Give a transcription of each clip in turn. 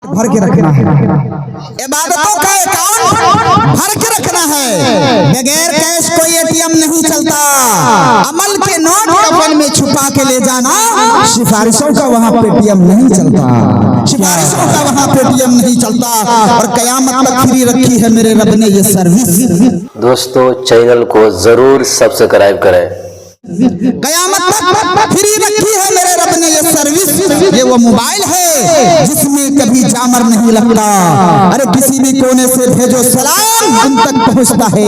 भर के रखना है, इबादतों का अकाउंट भर के रखना है। बगैर कैश कोई एटीएम नहीं चलता। अमल के नोट कफन में छुपा के ले जाना, सिफारिशों का वहाँ पेटीएम नहीं चलता। सिफारिशों का वहाँ पेटीएम नहीं चलता। और कयामत तक फ्री रखी है मेरे रब ने ये सर्विस। दोस्तों चैनल को जरूर सब्सक्राइब करें। कयामत तक फ्री रखी है मेरे रब ने ये सर्विस। ये वो मोबाइल है जिसमें कभी जामर नहीं लगता। अरे किसी भी कोने से भेजो सलाम, उन तक पहुंचता है।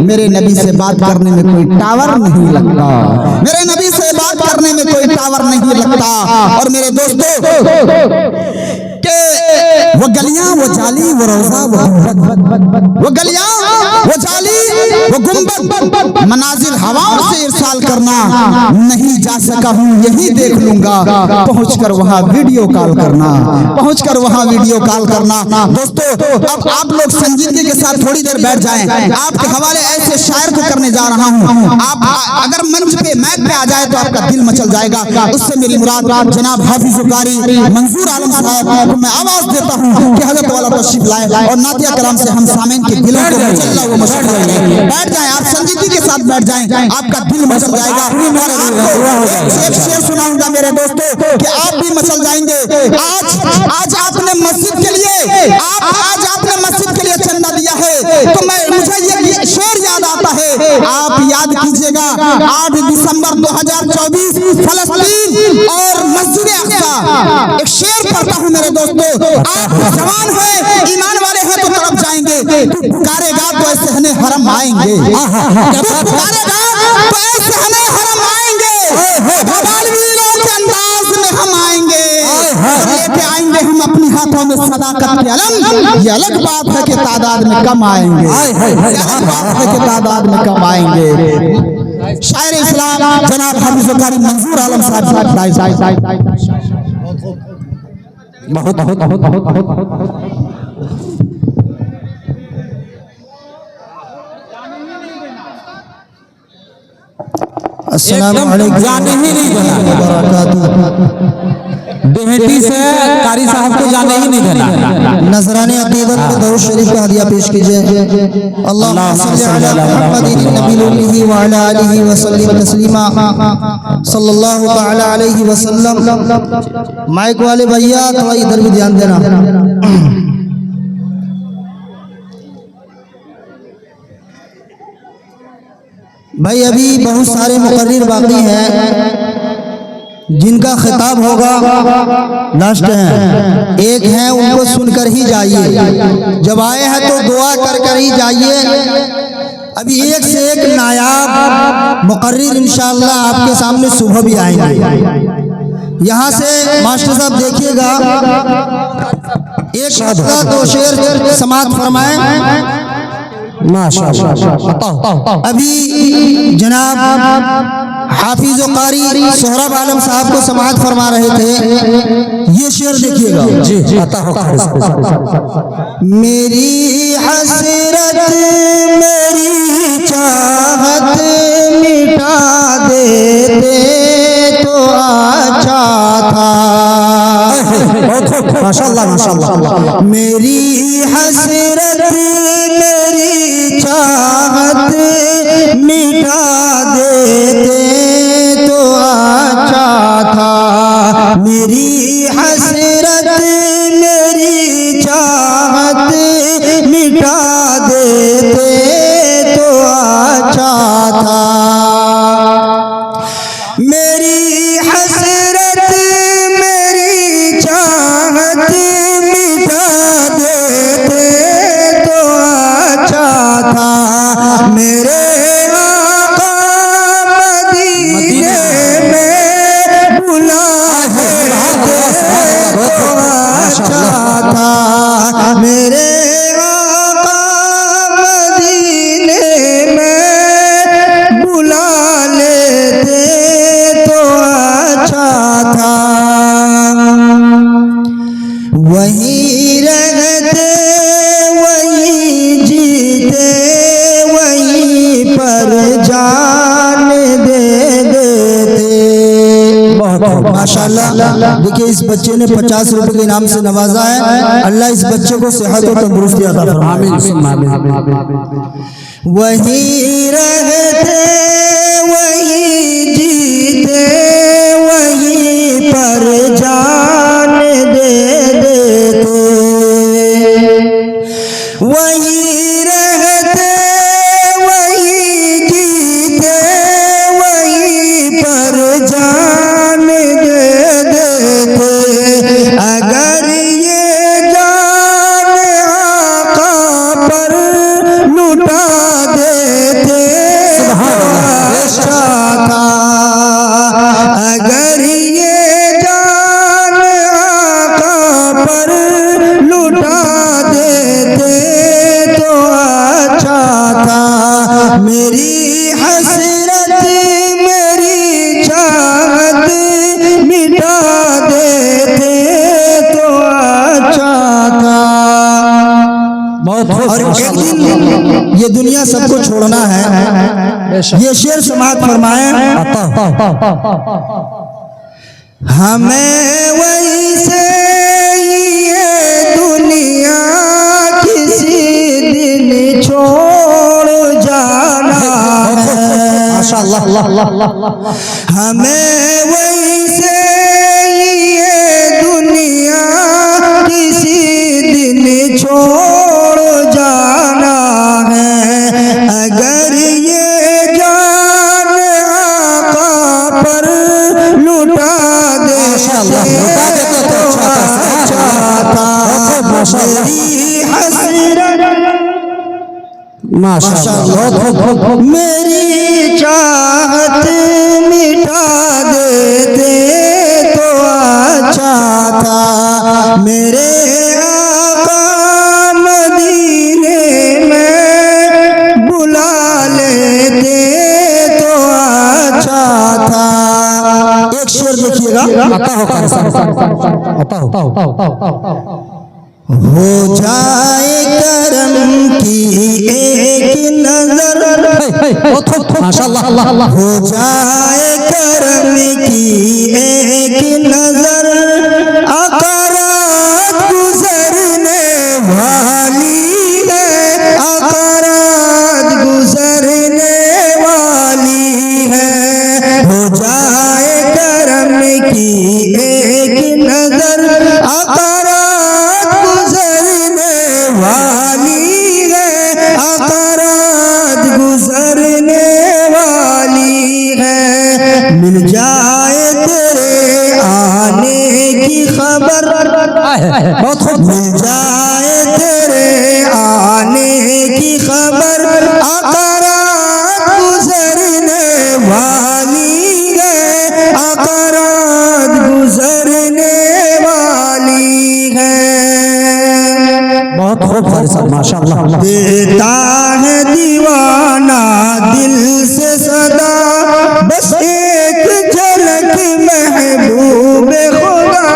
मेरे नबी से बात करने में कोई टावर नहीं लगता। मेरे नबी से बात करने में कोई टावर नहीं लगता। और मेरे दोस्तों के वो गलियां, वो जाली, वो रोजा, वो गलियां, वो जाली, वो गुंबद, मनाजिल हवाओं से इरसाल करना नहीं जा सका हूँ, यही देख लूंगा। पहुंचकर वहाँ वीडियो कॉल करना, पहुंचकर वहाँ वीडियो कॉल करना। दोस्तों अब आप लोग संजीदगी के साथ थोड़ी देर बैठ जाएं। आपके हवाले ऐसे शायर को करने जा रहा हूँ। आप अगर मंच पे मैक पे आ जाए तो आपका दिल मचल जाएगा। उससे मेरी मुराद जनाब हाफिज कारी मंजूर आलम साहब को मैं आवाज देता हूँ कि हजरत वाला तशरीफ लाए और नातिया कलाम से हम सामीन के दिलों को मचलना वो मशहूर करेंगे। बैठ जाएं, आप संजीदगी के साथ बैठ जाएं, आपका दिल मचल जाएगा। एक शेर सुनाऊंगा मेरे दोस्तों कि आप भी मचल जाएंगे। आज आपने मस्जिद के लिए आज आपने मस्जिद के लिए चंदा दिया है तो मुझे ये शेर याद आता है। आप याद कीजिएगा 8 दिसंबर 2024 फलस्तीन और मस्जिद अक्सा। एक शेर पढ़ता हूँ मेरे दोस्तों। आप जवान है, ईमान वाले हैं तो तरफ जाएंगे। तू पुकारेगा तो ऐसे हने हरम आएंगे। तू पुकारेगा तो ऐसे हने हरम आएंगे। मौलवियों के अंदाज में हम आएंगे। लेके आएंगे हम अपनी हाथों में सदाकत के अलम। ये अलग बात है कि तादाद में कम आएंगे। अलग बात है कि तादाद में कम आएंगे। शायर इस्लाम जनाब हाफिज कारी मंजूर आलम साहब बहुत बहुत बहुत बहुत बहुत एकदम जाने ही नहीं देना। देहती से कारी साहब को जाने ही नहीं देना। नजराने अकीदत में दरूद शरीफ का हदिया पेश कीजिए। अल्लाहुम्मा सल्ली अला मुहम्मदिन नबील उम्मी व अला आलिहि व सल्लिम तस्लीमा सल्लल्लाहु तआला अलैहि वसल्लम। माइक वाले भैया थोड़ा इधर भी ध्यान देना। भाई अभी बहुत सारे मुकर्रिर बाकी हैं जिनका खिताब होगा, लास्ट हैं। एक हैं उनको सुनकर ही जाइए। जब आए हैं तो दुआ कर कर ही जाइए। अभी एक से एक नायाब मुकर्रिर इंशाअल्लाह आपके सामने सुबह भी आएंगे। यहाँ से मास्टर साहब देखिएगा, एक शब्द दो शेर समाअत फरमाएं। माशाअल्लाह। अभी जनाब हाफिज कारी सोहराब आलम साहब को समाअत फरमा रहे थे। ये शेर देखिएगा। मेरी हसरत मेरी चाहत मिटा देते तो अच्छा था। माशाअल्लाह माशाअल्लाह। मेरी हसरत मेरी चाहत मिटा देते तो अच्छा था। मेरी हसरत मेरी चाहत मिटा देते तो अच्छा था। मेरी हसरत मेरी चाहत मिटा देते तो अच्छा था। मेरे आका मदीने में बुला देते तो अच्छा था। मेरे आका मदीने में बुला लेते तो अच्छा था। वहीं रहते वहीं जीते वहीं पर जान दे देते। बहुत माशाल्लाह। देखिए इस बच्चे ने 50 रुपए के इनाम से नवाजा है। अल्लाह इस बच्चे को सेहत और तंदुरुस्ती अता फरमाए। वही रहते वही जीते वही पर जान दे देते, वही रहते वही जीते वही पर जान दे देते। अगर ये जान आका पर लुटा देते अच्छा था। अगर ये जान आका पर लुटा देते तो अच्छा था। मेरी हसरत मेरी चाहत मिटा देते तो अच्छा था। और एक दिन ये दुनिया सबको छोड़ना है। ये शेर समाज फरमाए, हमें वैसे ये दुनिया किसी दिन छोड़ जाना है। हमें वैसे ये दुनिया किसी दिन छोड़ जाना है। अगर ये जान आका पर लुटा देते तो अच्छा था। मेरी हसरत माशाअल्लाह मेरी चाहत मिटा देते तो अच्छा था। मेरे आका मदीने में बुला लेते तो अच्छा था। एक शेर देखिएगा, हो जाए करम की एक नजर, माशाअल्लाह, हो जाए करम की एक नजर, अक़रात गुजरने वाली है, अक़रात गुजरने वाली है। हो जाए करम की एक नजर, अक़रात गुजरने वाली है, अक़रात गुजरने वाली है। मिल जाए तेरे आने की खबर, मिल जाए तेरे आने की खबर, अक़रात गुजरने वाली है, अक़रात गुजरने वाली है। बहुत खूब माशाअल्लाह। देता है दीवाना दिल से सदा, बस एक झलक महबूब खुदा।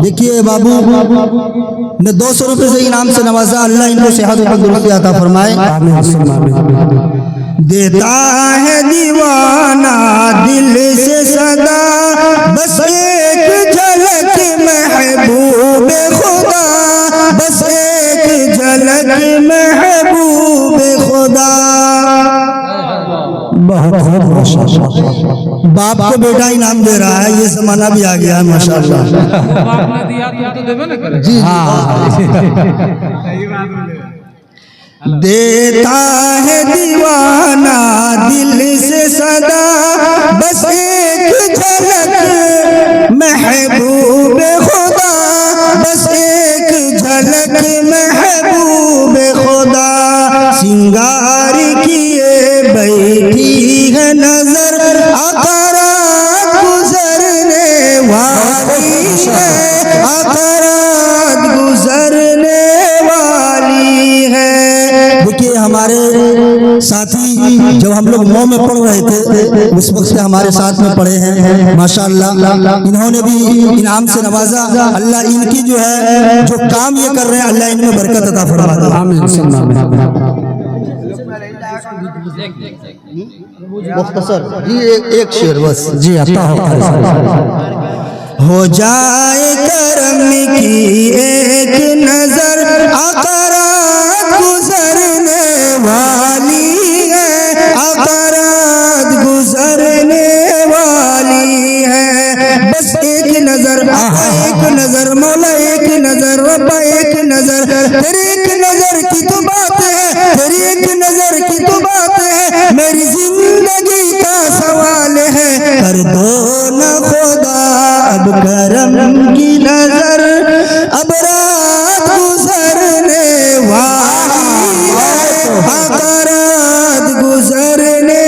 देखिए बाबू ने 200 रुपए से इनाम से नवाजा। अल्लाह इनको सेहत और तंदुरुस्ती अता फरमाए। देता है दीवाना दिल से सदा, बस एक झलक महबूब खुदा, बस एक झलक महबूब खुदा। बाप को बेटा इनाम दे रहा है, ये जमाना भी आ गया है माशाअल्लाह। जी देता है दीवाना दिल से सदा, बस एक झलक महबूब खुदा, बस एक झलक महबूब खुदा। सिंगार किए बैठी है नजर, अक़रात गुजरने वाली है, अक़रात गुजरने वाली है। देखिए हमारे साथी जब हम लोग 9 में पढ़ रहे थे उस वक्त से हमारे साथ में पढ़े हैं माशाअल्लाह। इन्होंने भी इनाम से नवाजा। अल्लाह इनकी जो है जो काम ये कर रहे हैं, अल्लाह इनमें बरकत अता फरमा दे। मुख्तसर जी एक शेर बस। जी आता हो जाए करम की एक नजर अकरात गुजरने वाली है, अकरात गुजरने वाली है। बस एक नजर एक नजर मौला एक नजर रब्बा एक नजर, तेरी एक नजर की तो बात है, तेरी एक नजर की तो बात है, मेरी जिंदगी का सवाल है। कर दो न खुदा अब करम की नजर, अब रात गुजरने वाली है, रात गुजरने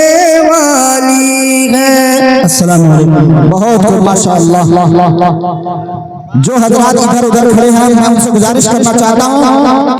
वाली है। अस्सलाम वालेकुम। बहुत खूब माशाअल्लाह। जो हजरात इधर उधर खड़े हैं मैं उनसे गुजारिश करना चाहता हूँ